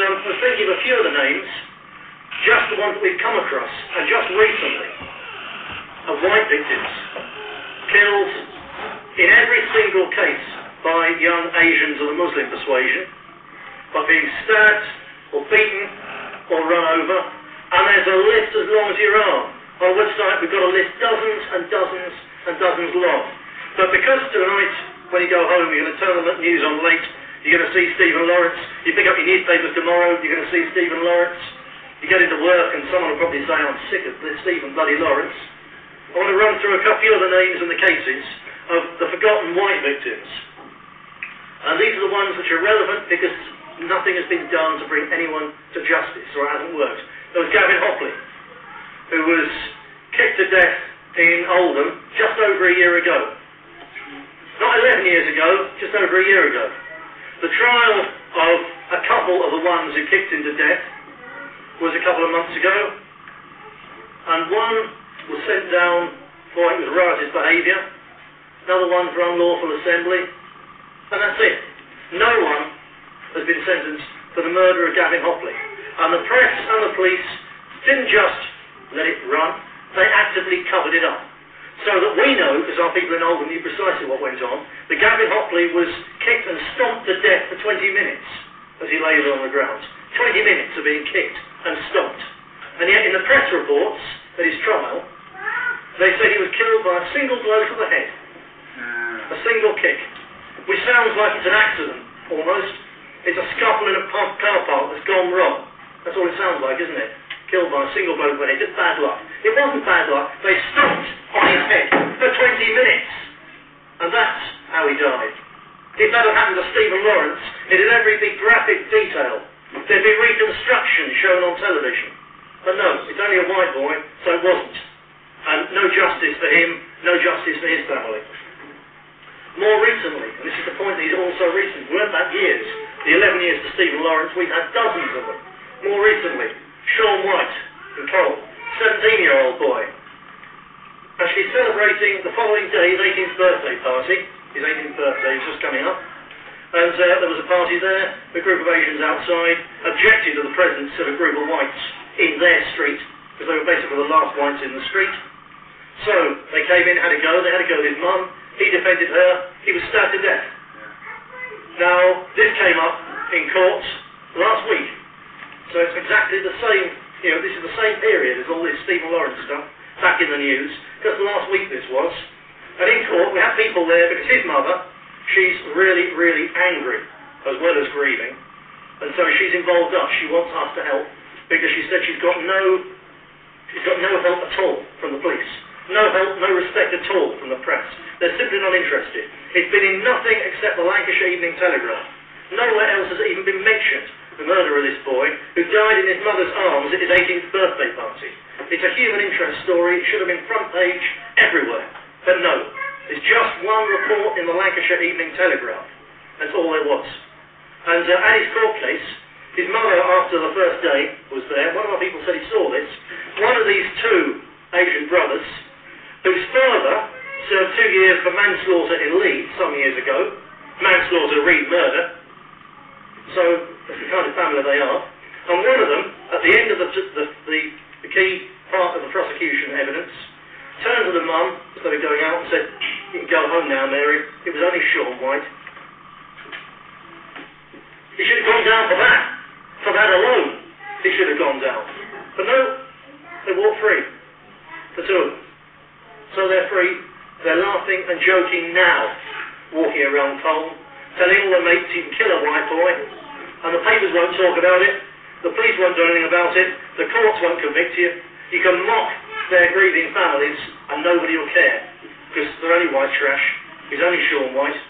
I was thinking of a few of the names, just the ones that we've come across, and just recently, of white victims killed in every single case by young Asians of the Muslim persuasion, by being stabbed or beaten or run over, and there's a list as long as your arm. On the website we've got a list dozens and dozens and dozens long. But because tonight, when you go home, you're going to turn the news on late, you're going to see Stephen Lawrence, you pick up your newspapers tomorrow, you're going to see Stephen Lawrence, you get into work and someone will probably say, I'm sick of this Stephen bloody Lawrence. I want to run through a few of the names and the cases of the forgotten white victims. And these are the ones which are relevant because nothing has been done to bring anyone to justice, or it hasn't worked. There was Gavin Hopley, who was kicked to death in Oldham just over a year ago. Not 11 years ago, just over a year ago. The trial of a couple of the ones who kicked him to death was a couple of months ago, and one was sent down for it was riotous behaviour, another one for unlawful assembly, and that's it. No one has been sentenced for the murder of Gavin Hopley. And the press and the police didn't just let it run, they actively covered it up. So that we know, because our people in Oldham knew precisely what went on, that Gavin Hopley was kicked and stomped to death for 20 minutes as he lay there on the ground. 20 minutes of being kicked and stomped. And yet in the press reports at his trial, they said he was killed by a single blow to the head. A single kick. Which sounds like it's an accident, almost. It's a scuffle in a car park that's gone wrong. That's all it sounds like, isn't it? Killed by a single blow to the head. Just bad luck. It wasn't bad luck. They stomped on his head for 20 minutes. And that's how he died. If that had happened to Stephen Lawrence, it'd every big graphic detail. There'd be reconstruction shown on television. But no, it's only a white boy, so it wasn't. And no justice for him, no justice for his family. More recently, and this is the point, these are all so recent, weren't that years, the 11 years to Stephen Lawrence, we've had dozens of them. More recently, Sean White in Cole, 17-year-old boy, actually celebrating the following day his 18th birthday party. His 18th birthday is just coming up. And there was a party there, a group of Asians outside objected to the presence of a group of whites in their street, because they were basically the last whites in the street. So they came in, had a go, they had a go with his mum, he defended her, he was stabbed to death. Now, this came up in court last week. So it's exactly the same, this is the same period as all this Stephen Lawrence stuff, back in the news, just last week this was. And in court, we have people there because his mother, she's really, really angry, as well as grieving. And so she's involved us, she wants us to help, because she said she's got no help at all from the police. No help, no respect at all from the press. They're simply not interested. It's been in nothing except the Lancashire Evening Telegraph. Nowhere else has it even been mentioned, the murder of this boy, who died in his mother's arms at his 18th birthday party. It's a human interest story. It should have been front page everywhere. But no, there's just one report in the Lancashire Evening Telegraph. That's all there was. And at his court case, his mother, after the first day, was there. One of our people said he saw this. One of these two Asian brothers, whose father served 2 years for manslaughter in Leeds some years ago. Manslaughter, Reed murder. So that's the kind of family they are. And one of them, at the end of the key part of the prosecution evidence, turned to the mum as they were going out and said, "You can go home now, Mary. It was only Sean White." He should have gone down for that. For that alone, he should have gone down. But no, they walked free. The two of them. So they're free, they're laughing and joking now, walking around Cole, telling all their mates you can kill a white boy, and the papers won't talk about it, the police won't do anything about it, the courts won't convict you, you can mock their grieving families and nobody will care, because they're only white trash, he's only Sean White.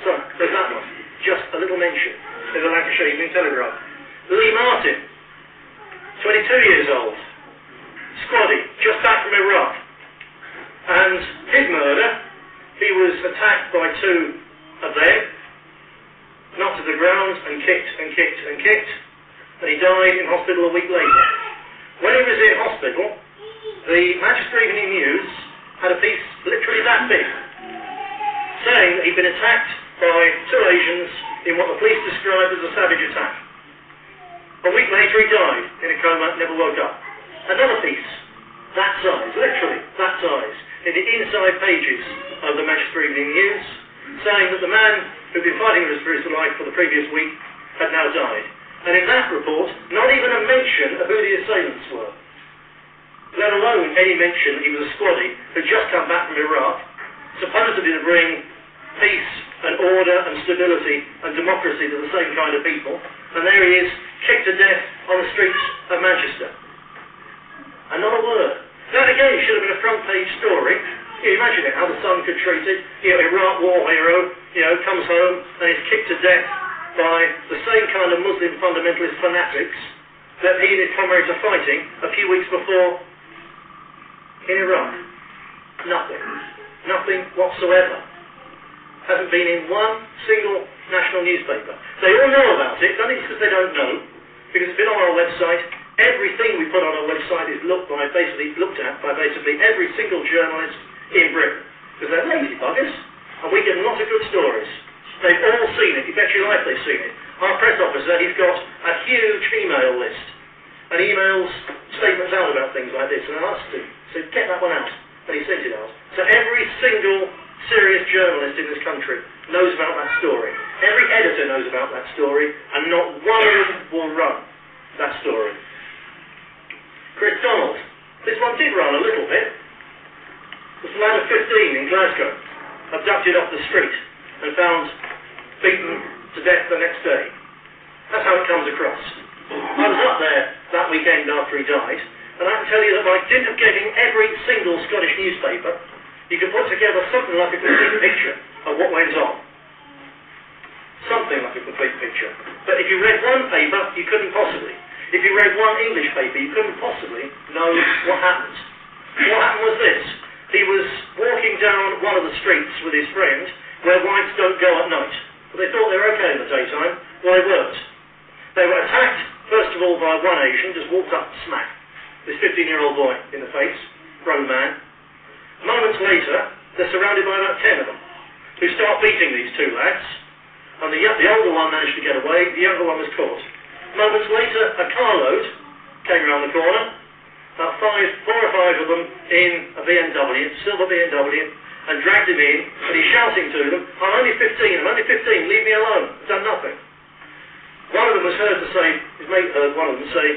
So, there's that one, just a little mention in the Lancashire Evening Telegraph. Lee Martin, 22 years old, squaddy, just back from Iraq. And his murder, he was attacked by two of them, knocked to the ground and kicked and kicked and kicked, and he died in hospital a week later. When he was in hospital, the Manchester Evening News had a piece literally that big, saying that he'd been attacked by two Asians in what the police described as a savage attack. A week later he died in a coma, never woke up. Another piece, that size, literally that size, in the inside pages of the Manchester Evening News, saying that the man who'd been fighting for his life for the previous week had now died. And in that report, not even a mention of who the assailants were, let alone any mention that he was a squaddie who'd just come back from Iraq, supposedly to bring peace and order and stability and democracy to the same kind of people, and there he is, kicked to death on the streets of Manchester. And not a word. That again should have been a front page story. You imagine it, how the Sun could treat it. Iraq war hero, comes home and is kicked to death by the same kind of Muslim fundamentalist fanatics that he and his comrades are fighting a few weeks before in Iraq. Nothing. Nothing whatsoever. Hasn't been in one single national newspaper. They all know about it, don't think it's because they don't know, because it's been on our website. Everything we put on our website is looked at by basically every single journalist in Britain. Because they're lazy buggers, and we get lots of good stories. They've all seen it, you bet your life they've seen it. Our press officer, he's got a huge email list, and he emails statements out about things like this, and I asked him, so get that one out, and he sent it out. So every single serious journalist in this country knows about that story. Every editor knows about that story, and not one of them will run that story. Chris Donald. This one did run a little bit. This lad of 15 in Glasgow, abducted off the street and found beaten to death the next day. That's how it comes across. I was up there that weekend after he died, and I can tell you that by dint of getting every single Scottish newspaper, you could put together something like a complete picture of what went on. Something like a complete picture. But if you read one paper, you couldn't possibly. If you read one English paper, you couldn't possibly know what happened. What happened was this. He was walking down one of the streets with his friend where whites don't go at night. But they thought they were okay in the daytime. Well, they weren't. They were attacked, first of all, by one Asian, just walked up and smacked this 15-year-old boy in the face, grown man. Moments later, they're surrounded by about 10 of them, who start beating these two lads, and the older one managed to get away, the younger one was caught. Moments later, a carload came around the corner, about 4 or 5 of them in a BMW, silver BMW, and dragged him in, and he's shouting to them, I'm only 15, leave me alone, I've done nothing. One of them was heard to say, his mate heard one of them say,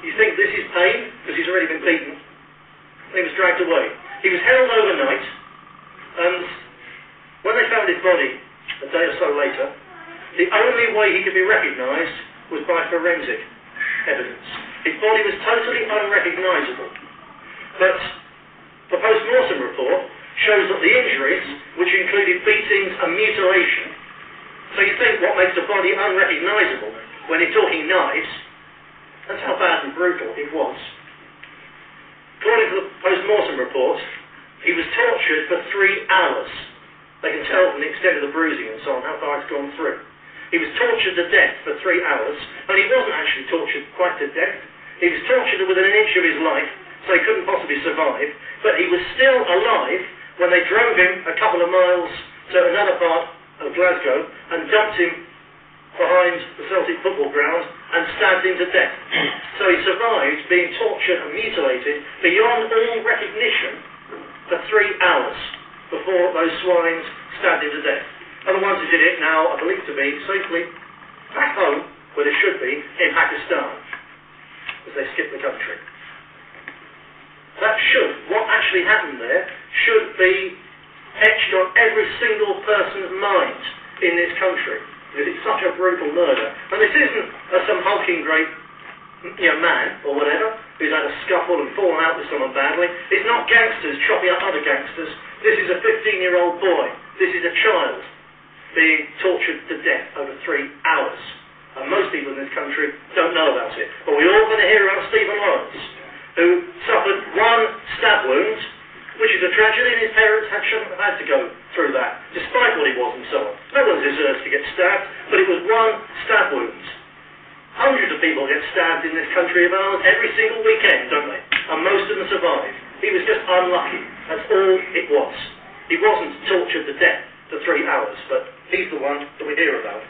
you think this is pain? Because he's already been beaten. And he was dragged away. He was held overnight, and when they found his body a day or so later, the only way he could be recognised was by forensic evidence. His body was totally unrecognisable. But the post-mortem report shows that the injuries, which included beatings and mutilation, so you think what makes a body unrecognisable when you're talking knives, that's how bad and brutal it was. According to the post-mortem report, he was tortured for 3 hours. They can tell from the extent of the bruising and so on how far it's gone through. He was tortured to death for 3 hours, and he wasn't actually tortured quite to death. He was tortured within an inch of his life, so he couldn't possibly survive, but he was still alive when they drove him a couple of miles to another part of Glasgow and dumped him behind the Celtic football ground and stabbed him to death. So he survived being tortured and mutilated beyond all recognition for 3 hours before those swines stabbed him to death. And the ones who did it now are believed to be safely back home, where they should be, in Pakistan, as they skip the country. What actually happened there, should be etched on every single person's mind in this country. Because it's such a brutal murder. And this isn't some hulking great man, or whatever, who's had a scuffle and fallen out with someone badly. It's not gangsters chopping up other gangsters. This is a 15-year-old boy. This is a child being tortured to death over 3 hours. And most people in this country don't know about it. But we're all going to hear about Stephen Lawrence, who suffered 1 stab wound, which is a tragedy, and his parents shouldn't have had to go through that, despite what he was and so on. No one deserves to get stabbed, but it was 1 stab wound. Hundreds of people get stabbed in this country of ours every single weekend, don't they? And most of them survive. He was just unlucky. That's all it was. He wasn't tortured to death for 3 hours, but He's the one that we hear about.